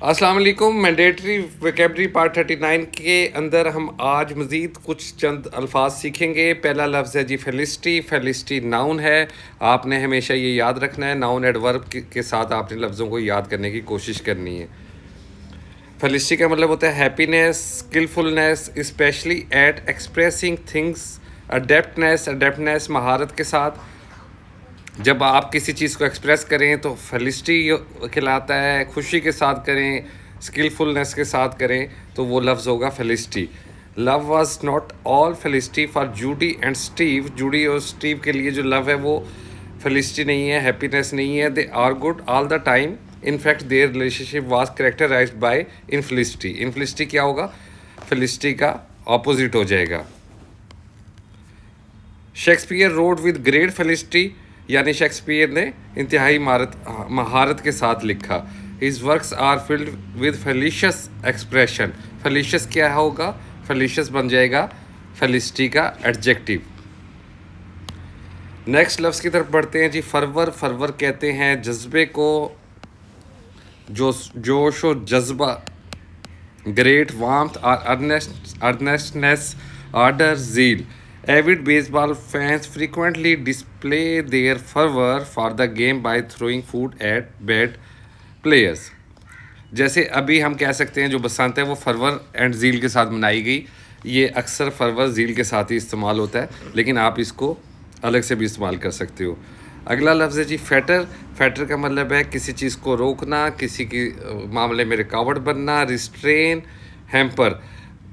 अस्सलाम वालेकुम। Mandatory vocabulary part 39 के अंदर हम आज मज़ीद कुछ चंद अल्फाज सीखेंगे। पहला लफ्ज़ है जी फेलिसिटी। फेलिसिटी नाउन है, आपने हमेशा ये याद रखना है। नाउन एडवर्ब के साथ आपने लफ्ज़ों को याद करने की कोशिश करनी है। फेलिसिटी का मतलब होता है happiness, skilfulness, specially at expressing things, adeptness. Adeptness महारत के साथ, जब आप किसी चीज़ को एक्सप्रेस करें तो फेलिसिटी कहलाता है। खुशी के साथ करें, स्किलफुलनेस के साथ करें तो वो लफ्ज़ होगा felicity. Love was not all felicity for Judy and Steve. Judy और स्टीव के लिए जो लव है वो फेलिसिटी नहीं है, हैप्पीनेस नहीं है। They are good all the time, in fact their relationship was characterised by infelicity. Infelicity क्या होगा? फेलिसिटी का ऑपोजिट हो जाएगा। Shakespeare rode with great felicity, यानी शेक्सपियर ने इंतहाई महारत के साथ लिखा। His works are filled with felicitous expression. Felicitous क्या होगा? फेलिशियस बन जाएगा फेलिसिटी का एडजेक्टिव। नेक्स्ट लफ्ज़ की तरफ बढ़ते हैं जी। फरवर। फरवर कहते हैं जज्बे को, जोश व जज्बा। ग्रेट वार्मथ और अर्नेस्टनेस, order, zeal. Avid baseball fans frequently display their fervor for the game by throwing food at bad players. जैसे अभी हम कह सकते हैं जो बसंत है वो फरवर एंड ज़ील के साथ मनाई गई। ये अक्सर फरवर ज़ील के साथ ही इस्तेमाल होता है, लेकिन आप इसको अलग से भी इस्तेमाल कर सकते हो। अगला लफ्ज़ है जी फैटर। फैटर का मतलब है किसी चीज़ को रोकना, किसी की मामले में रुकावट बनना। Restrain, hamper.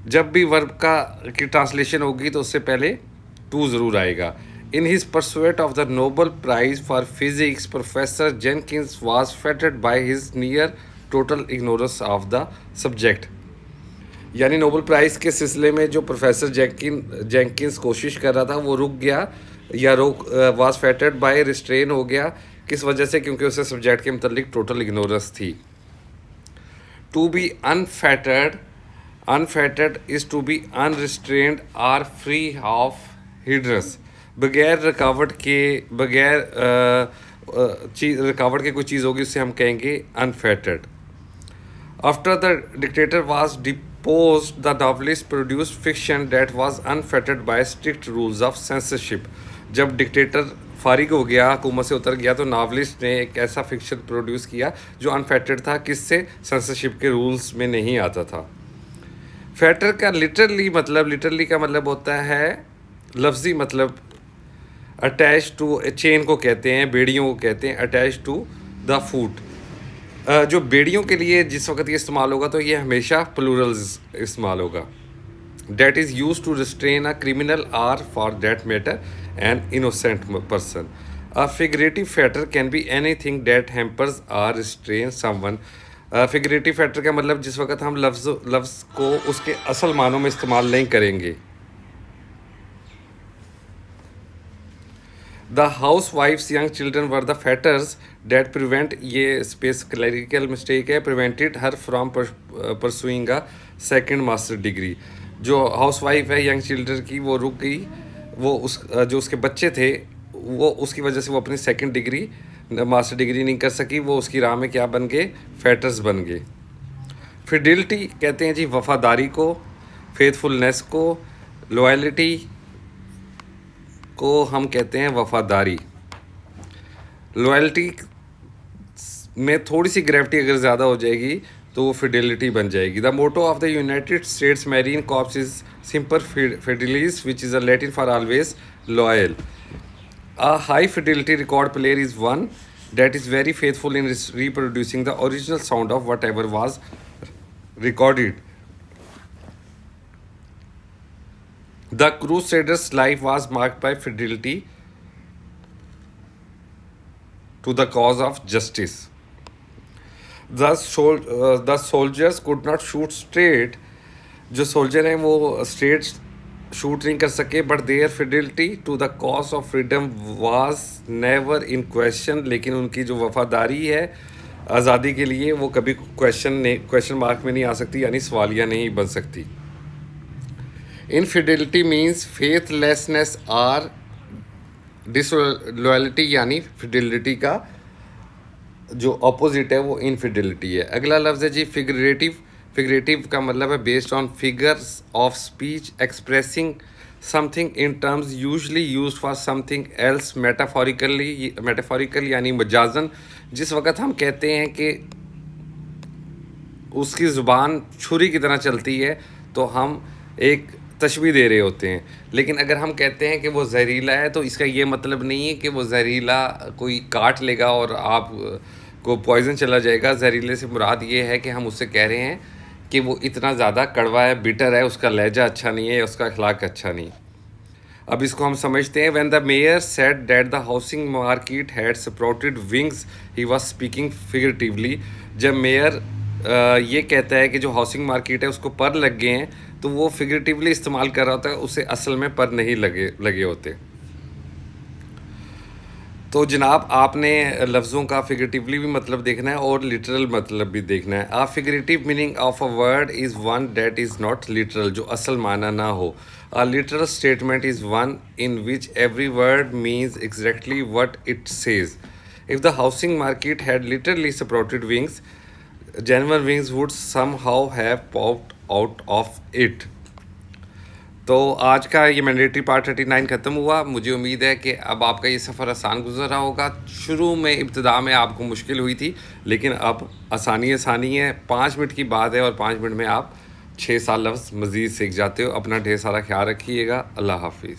जब भी वर्ब की ट्रांसलेशन होगी तो उससे पहले टू ज़रूर आएगा। In his pursuit of the Nobel prize for physics, professor Jenkins was fated by his near total ignorance of the subject. यानी नोबल प्राइज़ के सिलसिले में जो प्रोफेसर जेनकिंस कोशिश कर रहा था वो रुक गया, या वाज फेटेड बाय, रिस्ट्रेन हो गया। किस वजह से? क्योंकि उसे सब्जेक्ट के मतलब टोटल इग्नोरेंस थी। To be unfettered. Unfettered is to be unrestrained or free of hindrance. बगैर रुकावट के, बगैर रुकावट के कोई चीज़ होगी उससे हम कहेंगे unfettered. After the dictator was deposed, the novelist produced fiction that was unfettered by strict rules of censorship. जब डिक्टेटर फारिग हो गया, हुकूमत से उतर गया, तो नावलिस्ट ने एक ऐसा फिक्शन प्रोड्यूस किया जो अनफेटेड था। किससे? सेंसरशिप के रूल्स में नहीं आता था। फैटर का लिटरली का मतलब होता है, लफ्ज़ी मतलब अटैच टू, चेन को कहते हैं, बेड़ियों को कहते हैं अटैच टू द फूट। जो बेड़ियों के लिए जिस वक्त ये इस्तेमाल होगा तो ये हमेशा प्लूरल इस्तेमाल होगा। That is use to restrain a criminal or for that matter an innocent person. A figurative fetter can be anything that hampers or restrain someone. Figurative factor का मतलब जिस वक्त हम लफ्ज़ को उसके असल मानों में इस्तेमाल नहीं करेंगे। The housewife's young children were the fetters that prevent, ये स्पेस क्लैरिकल मिस्टेक है, prevented her from pursuing a second master degree. जो हाउस वाइफ है यंग चिल्ड्रन की, वो रुक गई, वो जो उसके बच्चे थे वो उसकी वजह से वो अपनी सेकेंड डिग्री, मास्टर डिग्री नहीं कर सकी। वो उसकी राह में क्या बन गए? फैटर्स बन गए। फिडिलिटी कहते हैं जी वफादारी को, फेथफुलनेस को। लॉयल्टी को हम कहते हैं वफादारी। लॉयल्टी में थोड़ी सी ग्रेविटी अगर ज़्यादा हो जाएगी तो वो फिडिलिटी बन जाएगी। The motto of the United States Marine Corps is semper fidelis, which is a Latin for always loyal. A high fidelity record player is one that is very faithful in reproducing the original sound of whatever was recorded. The Crusaders' life was marked by fidelity to the cause of justice. The soldiers could not shoot straight. जो soldier हैं वो straight shoot नहीं कर सके, but their fidelity to the cause of freedom was never in question. लेकिन उनकी जो वफादारी है आज़ादी के लिए वो कभी क्वेश्चन मार्क में नहीं आ सकती, यानी सवालिया नहीं बन सकती। Infidelity means faithlessness are disloyalty, यानी फिडिलिटी का जो अपोजिट है वो इनफिdelity है। अगला लफ्ज़ है जी फिगरेटिव। फिगरेटिव का मतलब है based on figures of speech expressing something in terms usually use for something else metaphorical यानी मजाजन। जिस वक्त हम कहते हैं कि उसकी ज़ुबान छुरी की तरह चलती है तो हम एक तशबीह दे रहे होते हैं। लेकिन अगर हम कहते हैं कि वो जहरीला है तो इसका ये मतलब नहीं है कि वो जहरीला कोई काट लेगा और आप को पॉइज़न चला जाएगा। जहरीले से मुराद ये है कि हम उससे कह रहे हैं कि वो इतना ज़्यादा कड़वा है, बिटर है, उसका लहजा अच्छा नहीं है, उसका अखलाक अच्छा नहीं। अब इसको हम समझते हैं। When the mayor said that the housing market had sprouted wings he was speaking figuratively. जब मेयर ये कहता है कि जो हाउसिंग मार्केट है उसको पर लग गए हैं तो वो फिगरेटिवली इस्तेमाल कर रहा होता है, उसे असल में पर नहीं लगे लगे होते। तो जनाब आपने लफ्ज़ों का फिगरेटिवली भी मतलब देखना है और लिटरल मतलब भी देखना है। A figurative meaning of a word is one that is not literal, जो असल माना ना हो। A literal statement is one in which every word means exactly what it says. If the housing market had literally sprouted wings, genuine wings would somehow have popped out of it। तो आज का ये mandatory part 39 ख़त्म हुआ। मुझे उम्मीद है कि अब आपका ये सफ़र आसान गुजर रहा होगा। शुरू में इब्तिदा में आपको मुश्किल हुई थी, लेकिन अब आसानी आसानी है। 5 मिनट की बात है और 5 मिनट में आप 6-7 लफ्ज़ मज़ीद सीख जाते हो। अपना ढेर सारा ख्याल रखिएगा। अल्लाह हाफिज़।